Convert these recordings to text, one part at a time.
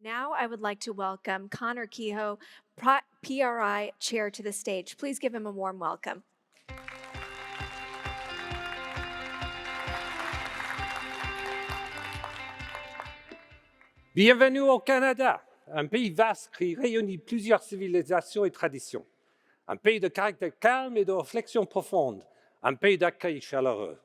Now I would like to welcome Conor Kehoe, PRI Chair, to the stage. Please give him a warm welcome. Bienvenue au Canada, un pays vaste qui réunit plusieurs civilisations et traditions. Un pays de caractère calme et de réflexion profonde, un pays d'accueil chaleureux.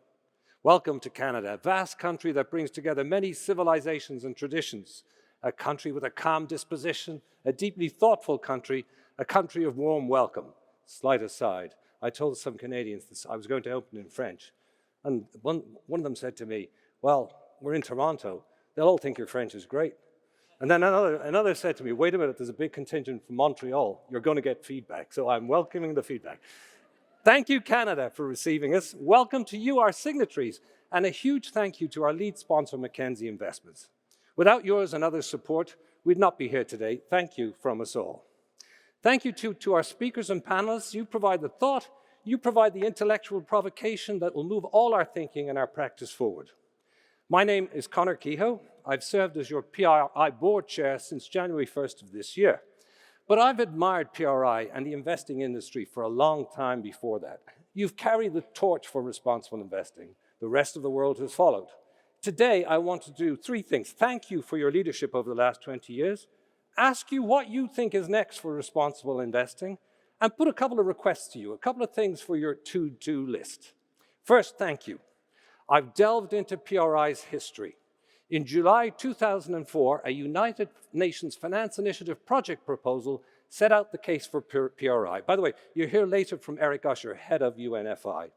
Welcome to Canada, a vast country that brings together many civilizations and traditions, a country with a calm disposition, a deeply thoughtful country, a country of warm welcome. Slight aside, I told some Canadians this, I was going to open in French, and one of them said to me, well, we're in Toronto, they'll all think your French is great. And then another said to me, wait a minute, there's a big contingent from Montreal, you're going to get feedback. So I'm welcoming the feedback. Thank you, Canada, for receiving us. Welcome to you, our signatories, and a huge thank you to our lead sponsor, Mackenzie Investments. Without yours and others' support, we'd not be here today. Thank you from us all. Thank you to our speakers and panelists. You provide the thought, you provide the intellectual provocation that will move all our thinking and our practice forward. My name is Conor Kehoe. I've served as your PRI board chair since January 1st of this year. But I've admired PRI and the investing industry for a long time before that. You've carried the torch for responsible investing. The rest of the world has followed. Today, I want to do three things. Thank you for your leadership over the last 20 years, ask you what you think is next for responsible investing, and put a couple of requests to you, a couple of things for your to-do list. First, thank you. I've delved into PRI's history. In July 2004, a United Nations Finance Initiative project proposal set out the case for PRI. By the way, you'll hear later from Eric Usher, head of UNFI,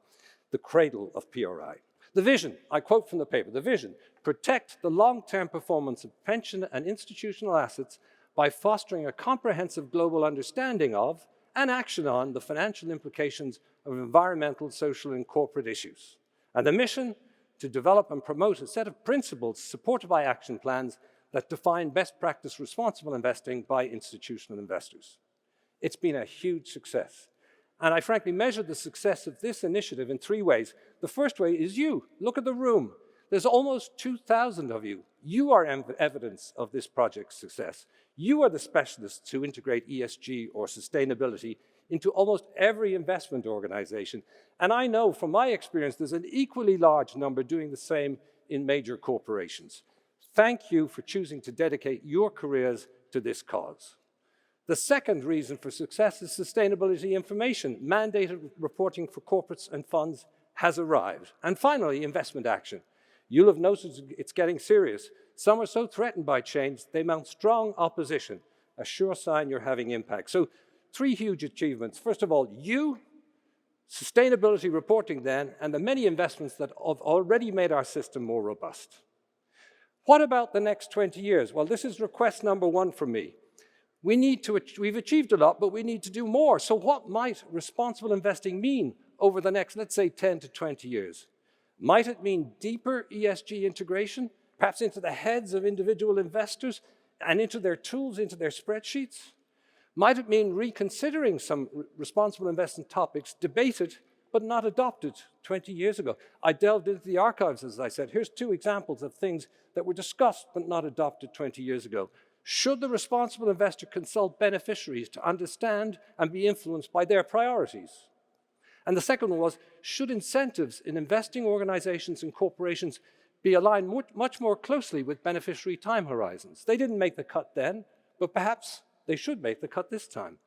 the cradle of PRI. The vision, I quote from the paper, the vision, protect the long-term performance of pension and institutional assets by fostering a comprehensive global understanding of and action on the financial implications of environmental, social, and corporate issues. And the mission, to develop and promote a set of principles supported by action plans that define best practice responsible investing by institutional investors. It's been a huge success. And I frankly measured the success of this initiative in three ways. The first way is you. Look at the room. There's almost 2,000 of you. You are evidence of this project's success. You are the specialists who integrate ESG or sustainability into almost every investment organization. And I know from my experience, there's an equally large number doing the same in major corporations. Thank you for choosing to dedicate your careers to this cause. The second reason for success is sustainability information. Mandated reporting for corporates and funds has arrived. And finally, investment action. You'll have noticed it's getting serious. Some are so threatened by change, they mount strong opposition, a sure sign you're having impact. So, three huge achievements. First of all, you, sustainability reporting then, and the many investments that have already made our system more robust. What about the next 20 years? Well, this is request number one for me. We've achieved a lot, but we need to do more. So what might responsible investing mean over the next, let's say, 10 to 20 years? Might it mean deeper ESG integration, perhaps into the heads of individual investors and into their tools, into their spreadsheets? Might it mean reconsidering some responsible investment topics debated but not adopted 20 years ago? I delved into the archives, as I said. Here's two examples of things that were discussed but not adopted 20 years ago. Should the responsible investor consult beneficiaries to understand and be influenced by their priorities? And the second one was, should incentives in investing organizations and corporations be aligned much more closely with beneficiary time horizons? They didn't make the cut then, but perhaps they should make the cut this time.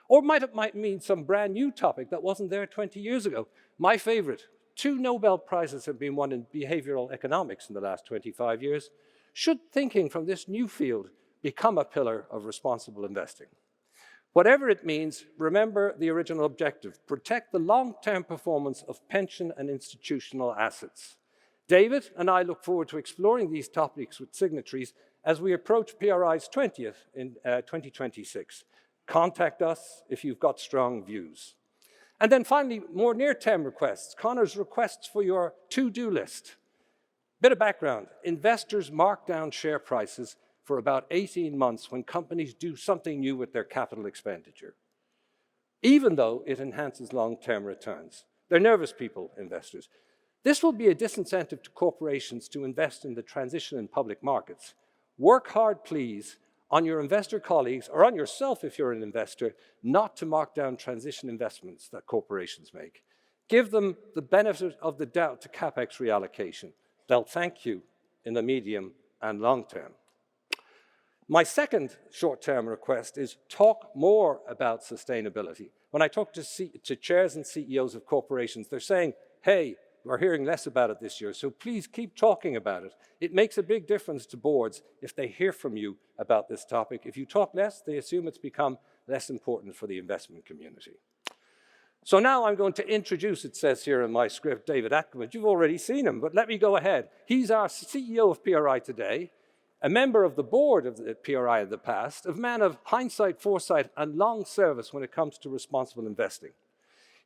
Or it might mean some brand new topic that wasn't there 20 years ago. My favorite, 2 Nobel Prizes have been won in behavioral economics in the last 25 years. Should thinking from this new field become a pillar of responsible investing? Whatever it means, remember the original objective: protect the long-term performance of pension and institutional assets. David and I look forward to exploring these topics with signatories as we approach PRI's 20th in 2026. Contact us if you've got strong views. And then finally, more near-term requests. Conor's requests for your to-do list. Bit of background: investors mark down share prices for about 18 months when companies do something new with their capital expenditure, even though it enhances long-term returns. They're nervous people, investors. This will be a disincentive to corporations to invest in the transition in public markets. Work hard, please, on your investor colleagues or on yourself if you're an investor not to mark down transition investments that corporations make. Give them the benefit of the doubt to CapEx reallocation. They'll thank you in the medium and long term. My second short-term request is talk more about sustainability. When I talk to chairs and CEOs of corporations, they're saying, hey, we're hearing less about it this year, so please keep talking about it. It makes a big difference to boards if they hear from you about this topic. If you talk less, they assume it's become less important for the investment community. So now I'm going to introduce, it says here in my script, David Atkin. You've already seen him, but let me go ahead. He's our CEO of PRI today, a member of the board of the PRI in the past, a man of hindsight, foresight, and long service when it comes to responsible investing.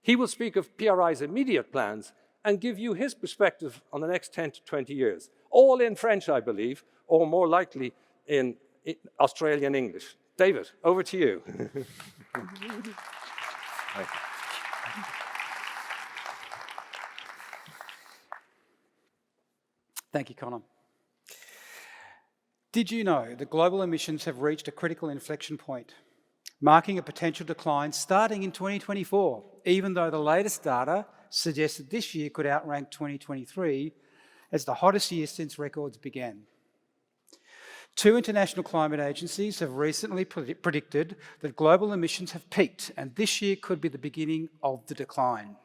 He will speak of PRI's immediate plans and give you his perspective on the next 10 to 20 years, all in French, I believe, or more likely in Australian English. David, over to you. Thank you, Conor. Did you know that global emissions have reached a critical inflection point, marking a potential decline starting in 2024, even though the latest data suggests that this year could outrank 2023 as the hottest year since records began. Two international climate agencies have recently predicted that global emissions have peaked, and this year could be the beginning of the decline.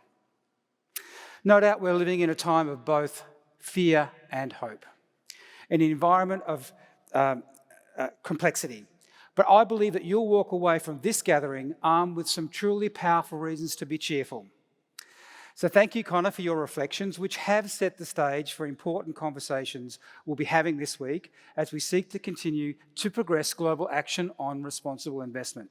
No doubt we're living in a time of both fear and hope, an environment of complexity. But I believe that you'll walk away from this gathering armed with some truly powerful reasons to be cheerful. So thank you, Conor, for your reflections, which have set the stage for important conversations we'll be having this week as we seek to continue to progress global action on responsible investment.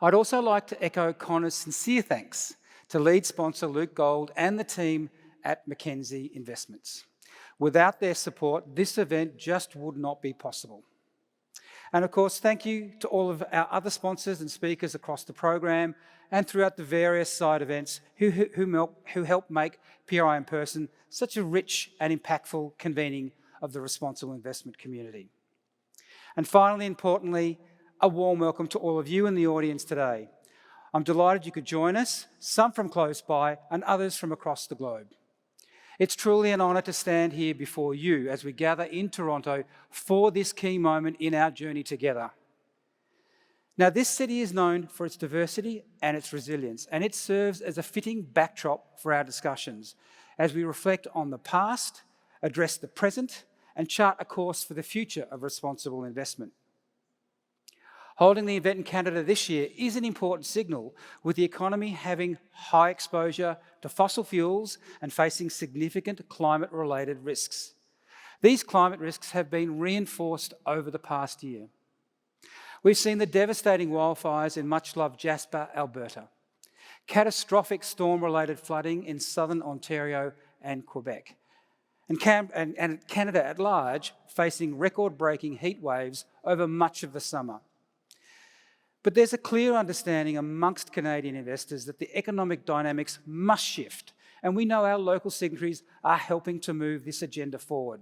I'd also like to echo Conor's sincere thanks to lead sponsor Luke Gold and the team at Mackenzie Investments. Without their support, this event just would not be possible. And of course, thank you to all of our other sponsors and speakers across the program and throughout the various side events who help make PRI in person such a rich and impactful convening of the responsible investment community. And finally, importantly, a warm welcome to all of you in the audience today. I'm delighted you could join us, some from close by and others from across the globe. It's truly an honour to stand here before you as we gather in Toronto for this key moment in our journey together. Now, this city is known for its diversity and its resilience, and it serves as a fitting backdrop for our discussions as we reflect on the past, address the present, and chart a course for the future of responsible investment. Holding the event in Canada this year is an important signal, with the economy having high exposure to fossil fuels and facing significant climate-related risks. These climate risks have been reinforced over the past year. We've seen the devastating wildfires in much-loved Jasper, Alberta, catastrophic storm-related flooding in southern Ontario and Quebec, and Canada at large facing record-breaking heat waves over much of the summer. But there's a clear understanding amongst Canadian investors that the economic dynamics must shift, and we know our local signatories are helping to move this agenda forward.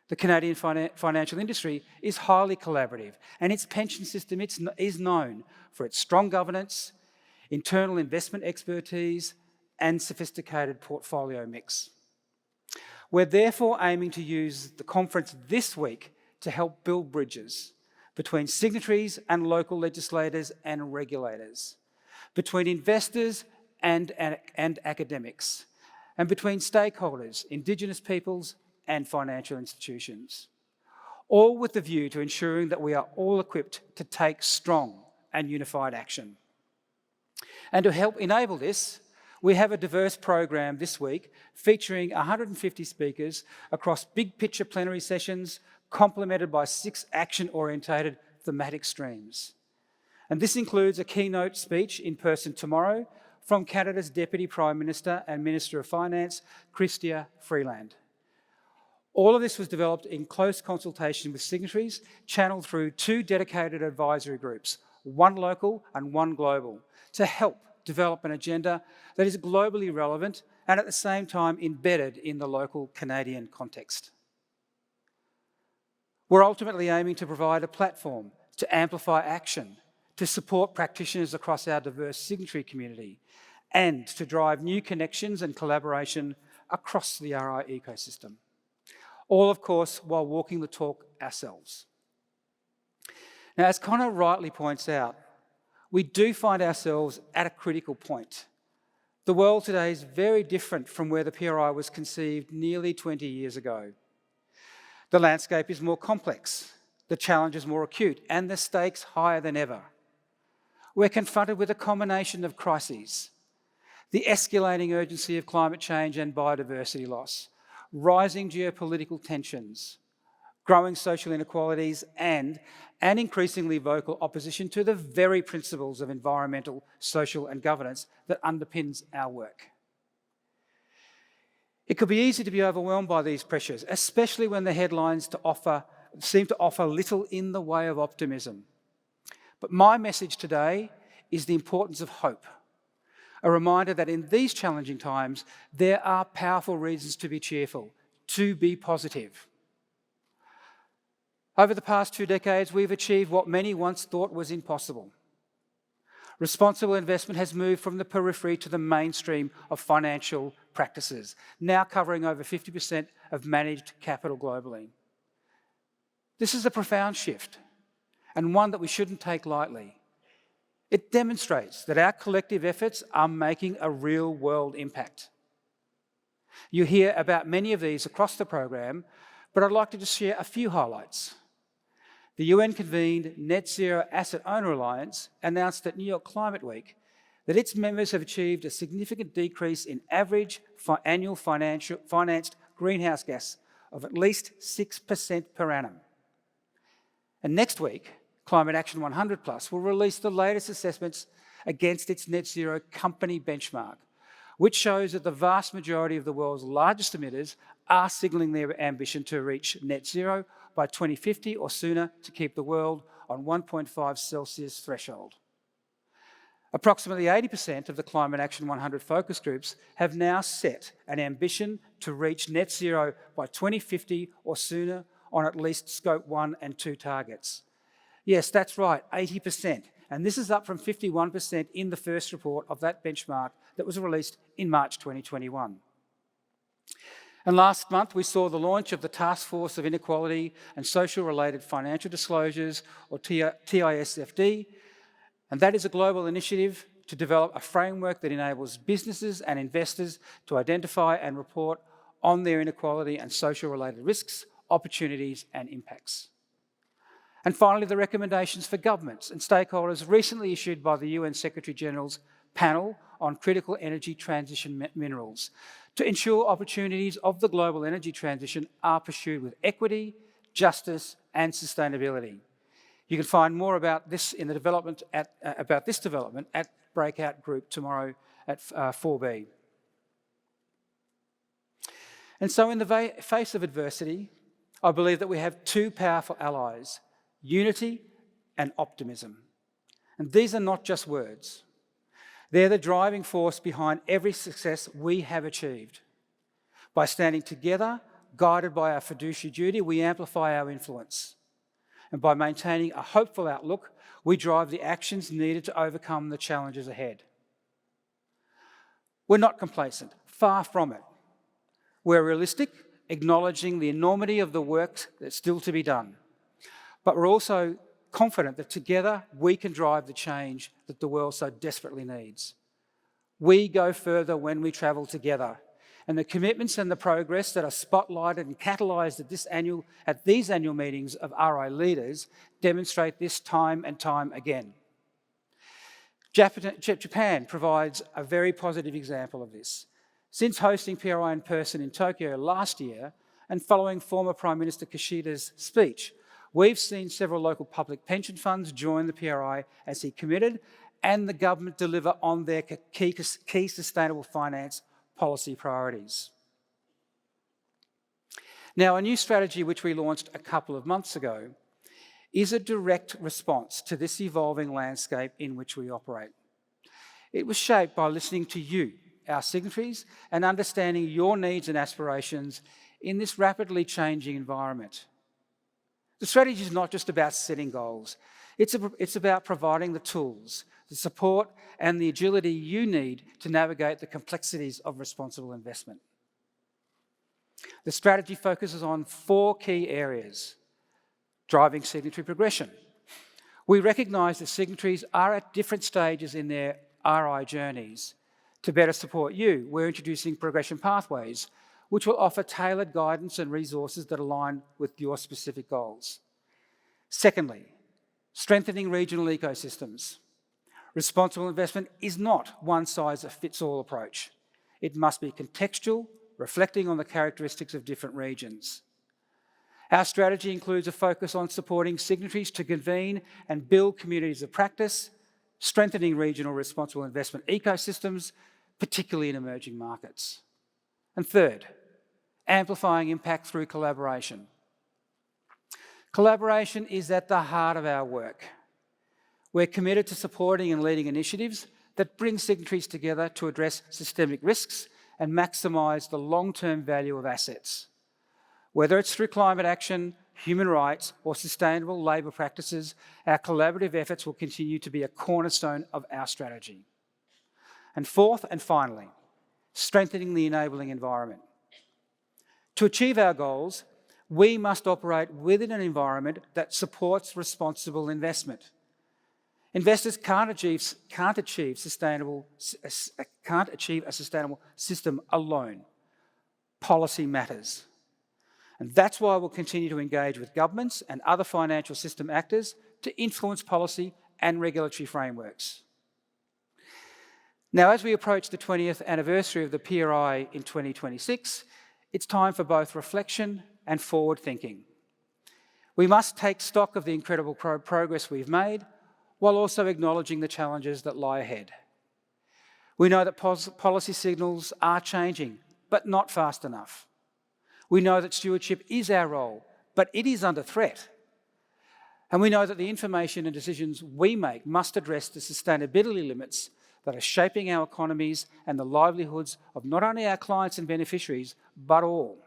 The Canadian financial industry is highly collaborative, and its pension system is known for its strong governance, internal investment expertise, and sophisticated portfolio mix. We're therefore aiming to use the conference this week to help build bridges between signatories and local legislators and regulators, between investors and academics, and between stakeholders, Indigenous peoples and financial institutions, all with the view to ensuring that we are all equipped to take strong and unified action. And to help enable this, we have a diverse program this week featuring 150 speakers across big picture plenary sessions, complemented by 6 action-orientated thematic streams. And this includes a keynote speech in person tomorrow from Canada's Deputy Prime Minister and Minister of Finance, Chrystia Freeland. All of this was developed in close consultation with signatories, channeled through 2 dedicated advisory groups, one local and one global, to help develop an agenda that is globally relevant and at the same time embedded in the local Canadian context. We're ultimately aiming to provide a platform to amplify action, to support practitioners across our diverse signatory community, and to drive new connections and collaboration across the RI ecosystem. All, of course, while walking the talk ourselves. Now, as Conor rightly points out, we do find ourselves at a critical point. The world today is very different from where the PRI was conceived nearly 20 years ago. The landscape is more complex, the challenge is more acute, and the stakes higher than ever. We're confronted with a combination of crises: the escalating urgency of climate change and biodiversity loss, rising geopolitical tensions, growing social inequalities, and an increasingly vocal opposition to the very principles of environmental, social, and governance that underpins our work. It could be easy to be overwhelmed by these pressures, especially when the headlines seem to offer little in the way of optimism. But my message today is the importance of hope. A reminder that in these challenging times, there are powerful reasons to be cheerful, to be positive. Over the past 2 decades, we've achieved what many once thought was impossible. Responsible investment has moved from the periphery to the mainstream of financial practices, now covering over 50% of managed capital globally. This is a profound shift, and one that we shouldn't take lightly. It demonstrates that our collective efforts are making a real-world impact. You hear about many of these across the program, but I'd like to just share a few highlights. The UN-convened Net Zero Asset Owner Alliance announced at New York Climate Week that its members have achieved a significant decrease in average annual financed greenhouse gas of at least 6% per annum. And next week, Climate Action 100+ will release the latest assessments against its net zero company benchmark, which shows that the vast majority of the world's largest emitters are signalling their ambition to reach net zero by 2050 or sooner to keep the world on 1.5 Celsius threshold. Approximately 80% of the Climate Action 100 focus groups have now set an ambition to reach net zero by 2050 or sooner on at least Scope 1 and 2 targets. Yes, that's right, 80%. And this is up from 51% in the first report of that benchmark that was released in March 2021. And last month, we saw the launch of the Task Force of Inequality and Social-Related Financial Disclosures, or TISFD, and that is a global initiative to develop a framework that enables businesses and investors to identify and report on their inequality and social-related risks, opportunities, and impacts. And finally, the recommendations for governments and stakeholders recently issued by the UN Secretary-General's panel on critical energy transition minerals to ensure opportunities of the global energy transition are pursued with equity, justice, and sustainability. You can find more about this in the development at Breakout Group tomorrow at 4B. And so in the face of adversity, I believe that we have two powerful allies: unity and optimism. And these are not just words. They're the driving force behind every success we have achieved. By standing together, guided by our fiduciary duty, we amplify our influence. And by maintaining a hopeful outlook, we drive the actions needed to overcome the challenges ahead. We're not complacent, far from it. We're realistic, acknowledging the enormity of the work that's still to be done. But we're also confident that together we can drive the change that the world so desperately needs. We go further when we travel together, and the commitments and the progress that are spotlighted and catalysed at these annual meetings of RI leaders demonstrate this time and time again. Japan provides a very positive example of this. Since hosting PRI in person in Tokyo last year, and following former Prime Minister Kishida's speech, we've seen several local public pension funds join the PRI as he committed, and the government deliver on their key sustainable finance policy priorities. Now, a new strategy which we launched a couple of months ago is a direct response to this evolving landscape in which we operate. It was shaped by listening to you, our signatories, and understanding your needs and aspirations in this rapidly changing environment. The strategy is not just about setting goals. It's about providing the tools, the support and the agility you need to navigate the complexities of responsible investment. The strategy focuses on 4 key areas. Driving signatory progression. We recognise that signatories are at different stages in their PRI journeys. To better support you, we're introducing progression pathways, which will offer tailored guidance and resources that align with your specific goals. Secondly, strengthening regional ecosystems. Responsible investment is not one-size-fits-all approach. It must be contextual, reflecting on the characteristics of different regions. Our strategy includes a focus on supporting signatories to convene and build communities of practice, strengthening regional responsible investment ecosystems, particularly in emerging markets. And third, amplifying impact through collaboration. Collaboration is at the heart of our work. We're committed to supporting and leading initiatives that bring signatories together to address systemic risks and maximise the long-term value of assets. Whether it's through climate action, human rights, or sustainable labour practices, our collaborative efforts will continue to be a cornerstone of our strategy. And fourth and finally, strengthening the enabling environment. To achieve our goals, we must operate within an environment that supports responsible investment. Investors can't achieve a sustainable system alone. Policy matters. And that's why we'll continue to engage with governments and other financial system actors to influence policy and regulatory frameworks. Now, as we approach the 20th anniversary of the PRI in 2026, it's time for both reflection and forward thinking. We must take stock of the incredible progress we've made, while also acknowledging the challenges that lie ahead. We know that policy signals are changing, but not fast enough. We know that stewardship is our role, but it is under threat. And we know that the information and decisions we make must address the sustainability limits that are shaping our economies and the livelihoods of not only our clients and beneficiaries, but all.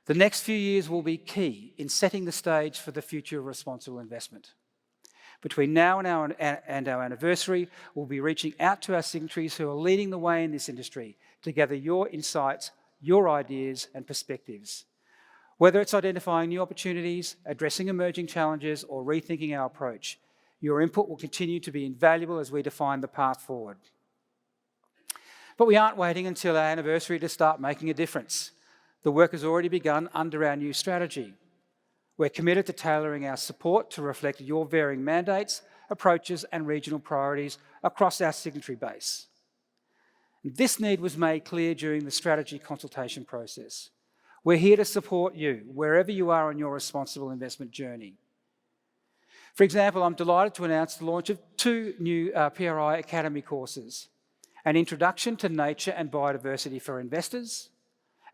The next few years will be key in setting the stage for the future of responsible investment. Between now and our anniversary, we'll be reaching out to our signatories who are leading the way in this industry to gather your insights, your ideas and perspectives. Whether it's identifying new opportunities, addressing emerging challenges or rethinking our approach, your input will continue to be invaluable as we define the path forward. But we aren't waiting until our anniversary to start making a difference. The work has already begun under our new strategy. We're committed to tailoring our support to reflect your varying mandates, approaches and regional priorities across our signatory base. This need was made clear during the strategy consultation process. We're here to support you wherever you are on your responsible investment journey. For example, I'm delighted to announce the launch of 2 new PRI Academy courses, an introduction to nature and biodiversity for investors,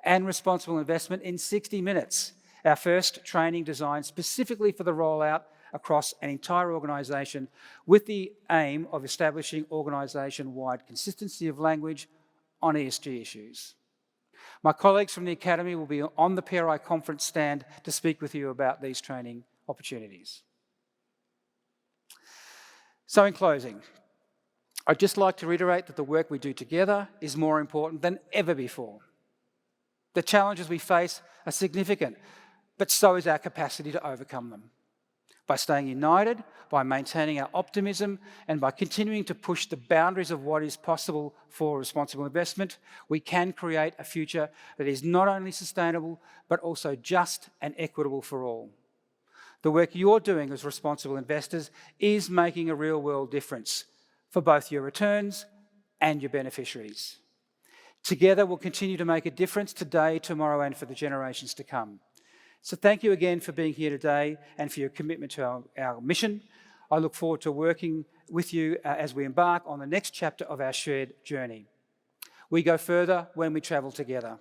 and responsible investment in 60 minutes, our first training designed specifically for the rollout across an entire organisation with the aim of establishing organisation-wide consistency of language on ESG issues. My colleagues from the Academy will be on the PRI conference stand to speak with you about these training opportunities. So in closing, I'd just like to reiterate that the work we do together is more important than ever before. The challenges we face are significant, but so is our capacity to overcome them. By staying united, by maintaining our optimism, and by continuing to push the boundaries of what is possible for responsible investment, we can create a future that is not only sustainable, but also just and equitable for all. The work you're doing as responsible investors is making a real-world difference for both your returns and your beneficiaries. Together, we'll continue to make a difference today, tomorrow, and for the generations to come. So thank you again for being here today and for your commitment to our mission. I look forward to working with you as we embark on the next chapter of our shared journey. We go further when we travel together.